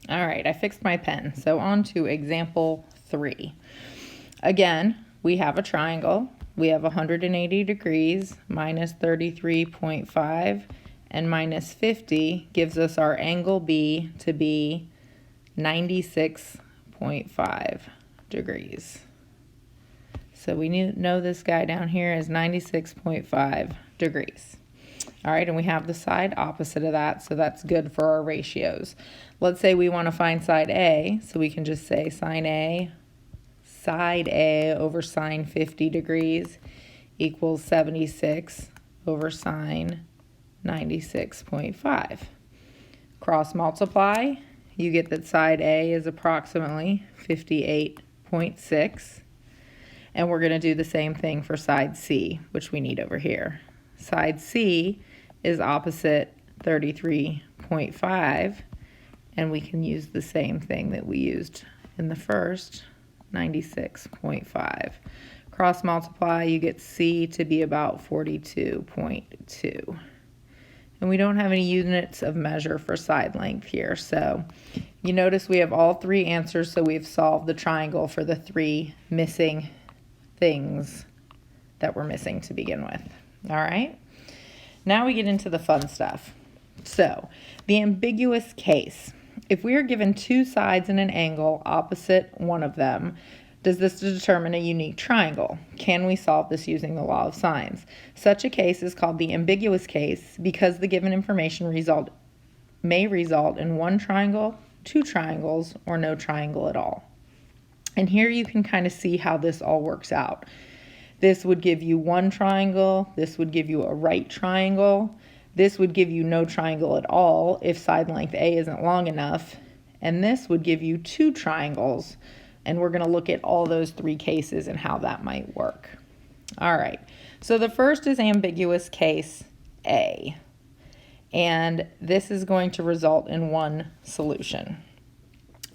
All right, I fixed my pen. So on to example 3. Again, we have a triangle. We have 180 degrees minus 33.5 and minus 50 gives us our angle B to be 96.5 degrees. So we need to know this guy down here is 96.5 degrees. All right, and we have the side opposite of that, so that's good for our ratios. Let's say we want to find side A, so we can just say side A over sine 50 degrees equals 76 over sine 96.5. Cross multiply, you get that side A is approximately 58.6. And we're going to do the same thing for side C, which we need over here. Side C is opposite 33.5, and we can use the same thing that we used in the first, 96.5. Cross multiply, you get C to be about 42.2. And we don't have any units of measure for side length here, so you notice we have all 3 answers, so we've solved the triangle for the 3 missing things that we're missing to begin with. All right, now we get into the fun stuff. So the ambiguous case. If we are given 2 sides and an angle opposite one of them, does this determine a unique triangle? Can we solve this using the law of sines? Such a case is called the ambiguous case because the given information may result in 1 triangle, 2 triangles, or no triangle at all. And here you can kind of see how this all works out. This would give you 1 triangle. This would give you a right triangle. This would give you no triangle at all if side length A isn't long enough. And this would give you 2 triangles. And we're going to look at all those 3 cases and how that might work. All right. So the first is ambiguous case A. And this is going to result in 1 solution.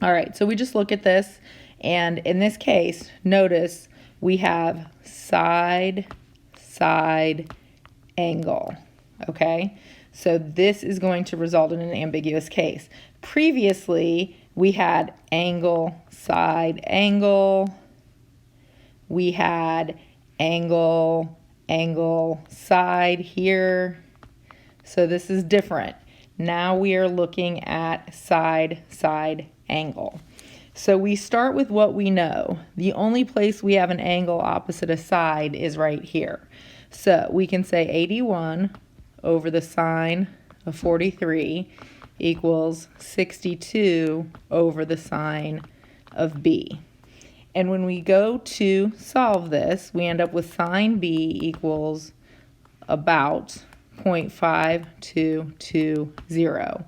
All right. So we just look at this. And in this case, notice we have side, angle, okay? So this is going to result in an ambiguous case. Previously, we had angle, side, angle. We had angle, side here. So this is different. Now we are looking at side, angle. So we start with what we know. The only place we have an angle opposite a side is right here. So we can say 81 over the sine of 43 equals 62 over the sine of B. And when we go to solve this, we end up with sine B equals about 0.5220.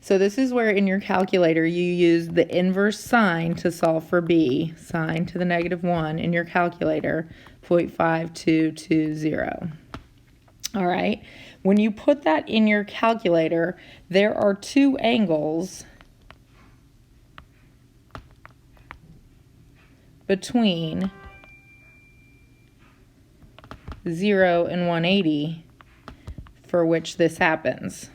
So this is where in your calculator you use the inverse sine to solve for B, sine to the -1 in your calculator, 0.5220. All right, when you put that in your calculator, there are 2 angles between 0 and 180 for which this happens.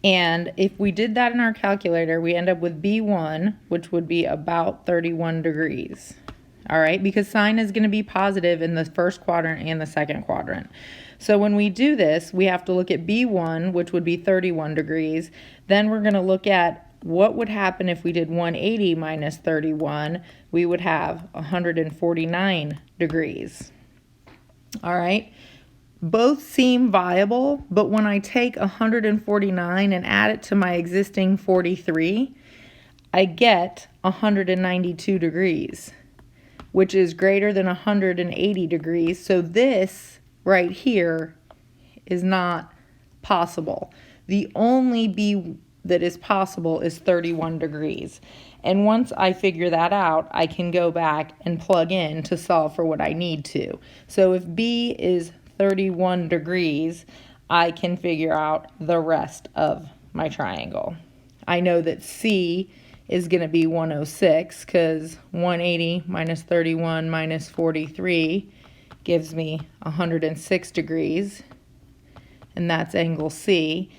And if we did that in our calculator, we end up with B1, which would be about 31 degrees. All right, because sine is going to be positive in the first quadrant and the second quadrant. So when we do this, we have to look at B1, which would be 31 degrees. Then we're going to look at what would happen if we did 180 minus 31. We would have 149 degrees. All right. Both seem viable, but when I take 149 and add it to my existing 43, I get 192 degrees, which is greater than 180 degrees. So this right here is not possible. The only B that is possible is 31 degrees. And once I figure that out, I can go back and plug in to solve for what I need to. So if B is 31 degrees, I can figure out the rest of my triangle. I know that C is going to be 106 because 180 minus 31 minus 43 gives me 106 degrees. and that's angle C.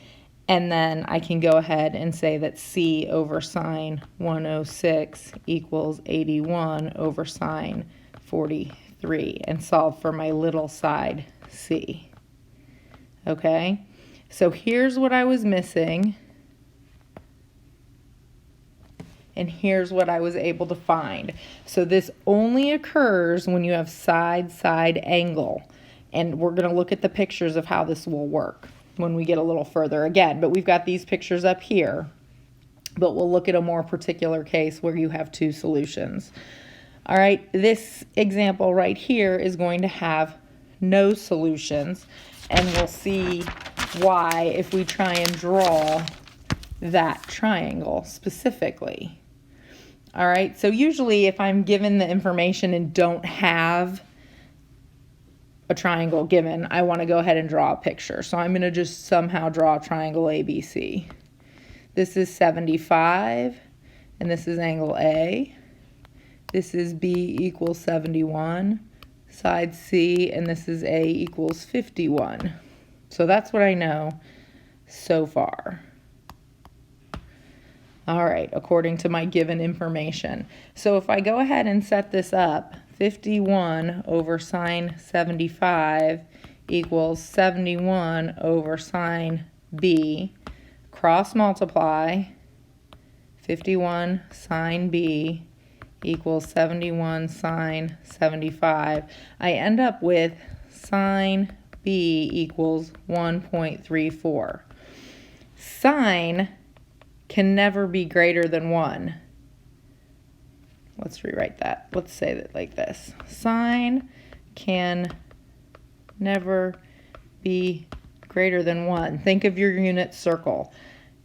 And then I can go ahead and say that C over sine 106 equals 81 over sine 43 and solve for my little side C. Okay, so here's what I was missing. And here's what I was able to find. So this only occurs when you have side-side angle. And we're going to look at the pictures of how this will work when we get a little further again. But we've got these pictures up here. But we'll look at a more particular case where you have two solutions. All right, this example right here is going to have no solutions. And we'll see why if we try and draw that triangle specifically. All right, so usually if I'm given the information and don't have a triangle given, I want to go ahead and draw a picture. So I'm going to just somehow draw a triangle ABC. This is 75, and this is angle A. This is B equals 71, side C, and this is A equals 51. So that's what I know so far. All right, according to my given information. So if I go ahead and set this up, 51 over sine 75 equals 71 over sine B. Cross multiply, 51 sine B equals 71 sine 75. I end up with sine B equals 1.34. Sine can never be greater than 1. Let's rewrite that. Let's say that like this. Sine can never be greater than 1. Think of your unit circle.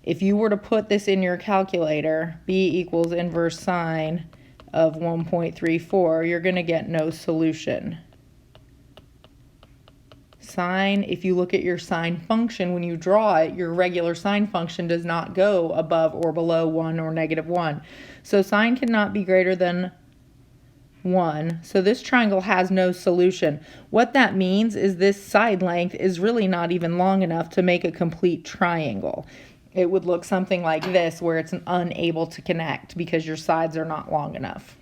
If you were to put this in your calculator, B equals inverse sine of 1.34, you're going to get no solution. Sine, if you look at your sine function, when you draw it, your regular sine function does not go above or below 1 or negative 1. So sine cannot be greater than 1. So this triangle has no solution. What that means is this side length is really not even long enough to make a complete triangle. It would look something like this, where it's unable to connect because your sides are not long enough.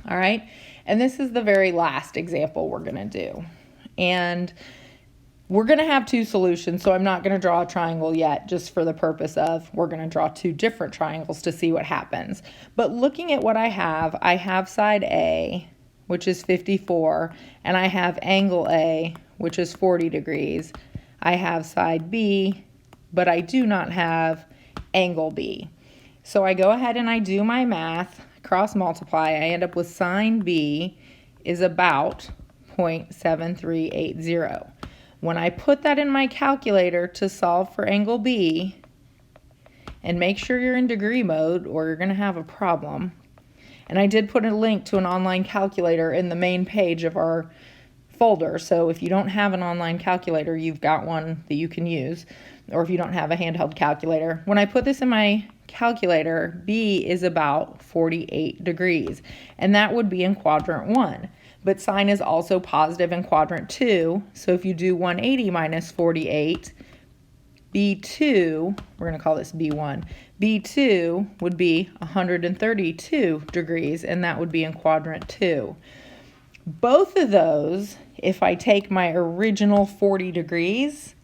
All right, and this is the very last example we're going to do. And we're going to have two solutions, so I'm not going to draw a triangle yet, just for the purpose of we're going to draw two different triangles to see what happens. But looking at what I have side A, which is 54, and I have angle A, which is 40 degrees. I have side B, but I do not have angle B. So I go ahead and I do my math, cross multiply. I end up with sine B is about 0.7380. When I put that in my calculator to solve for angle B, and make sure you're in degree mode or you're going to have a problem. And I did put a link to an online calculator in the main page of our folder, so if you don't have an online calculator, you've got one that you can use, or if you don't have a handheld calculator. When I put this in my calculator, B is about 48 degrees, and that would be in quadrant 1. But sine is also positive in quadrant 2, so if you do 180 minus 48, B2, we're going to call this B1, B2 would be 132 degrees, and that would be in quadrant 2. Both of those, if I take my original 40 degrees,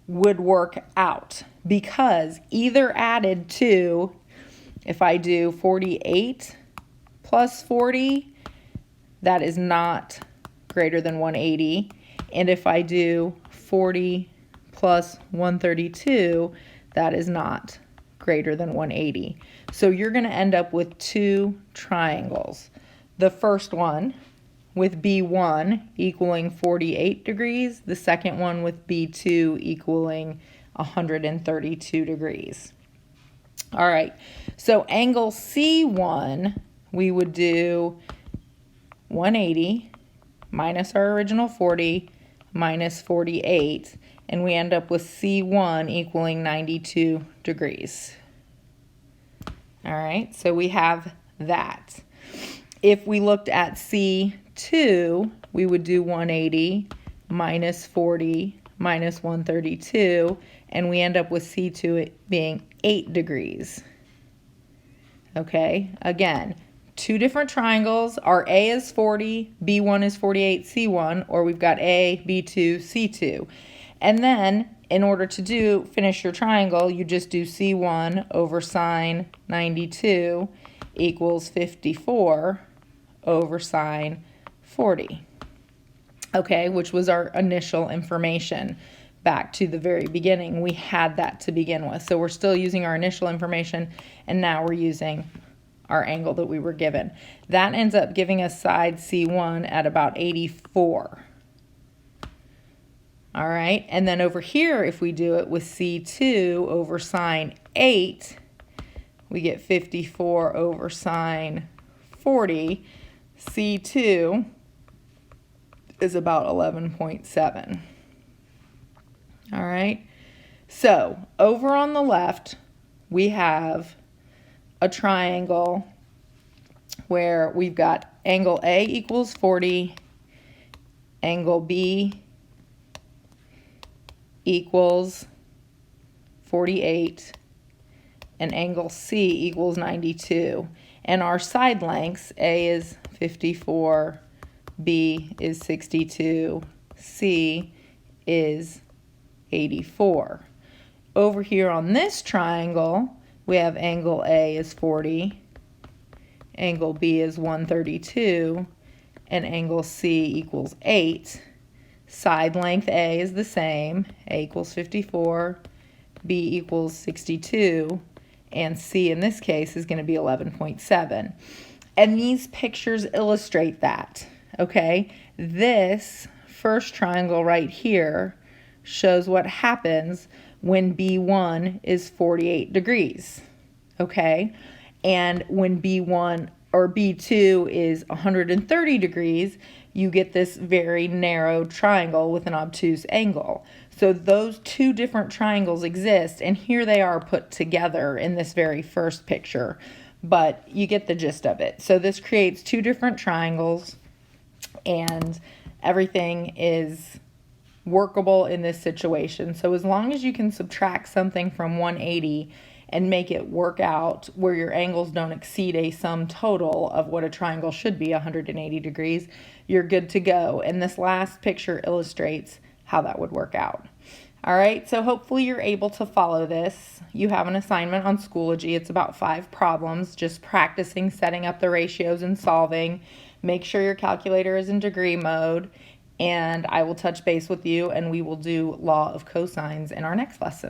would work out, because either added to, if I do 48 plus 40, that is not greater than 180. And if I do 40 plus 132, that is not greater than 180. So you're going to end up with two triangles. The first one with B1 equaling 48 degrees. The second one with B2 equaling 132 degrees. All right, so angle C1, we would do 180 minus our original 40 minus 48, and we end up with C1 equaling 92 degrees. All right, so we have that. If we looked at C2, we would do 180 minus 40 minus 132, and we end up with C2 being 8 degrees. Okay, again, two different triangles. Our A is 40, B1 is 48, C1, or we've got A, B2, C2. And then, in order to finish your triangle, you just do C1 over sine 92 equals 54 over sine 40. Okay, which was our initial information back to the very beginning. We had that to begin with. So we're still using our initial information, and now we're using our angle that we were given. That ends up giving us side C1 at about 84. All right, and then over here, if we do it with C2 over sine 8, we get 54 over sine 40. C2 is about 11.7. All right, so over on the left, we have a triangle where we've got angle A equals 40, angle B equals 48, and angle C equals 92. And our side lengths, A is 54, B is 62, C is 84. Over here on this triangle, we have angle A is 40, angle B is 132, and angle C equals 8. Side length A is the same, A equals 54, B equals 62, and C in this case is going to be 11.7. And these pictures illustrate that, okay? This first triangle right here shows what happens when B1 is 48 degrees, okay? And when B1 or B2 is 130 degrees, you get this very narrow triangle with an obtuse angle. So those two different triangles exist, and here they are put together in this very first picture, but you get the gist of it. So this creates two different triangles, and everything is workable in this situation. So as long as you can subtract something from 180 and make it work out where your angles don't exceed a sum total of what a triangle should be, 180 degrees, you're good to go. And this last picture illustrates how that would work out. All right, so hopefully you're able to follow this. You have an assignment on Schoology. It's about 5 problems, just practicing setting up the ratios and solving. Make sure your calculator is in degree mode, and I will touch base with you, and we will do law of cosines in our next lesson.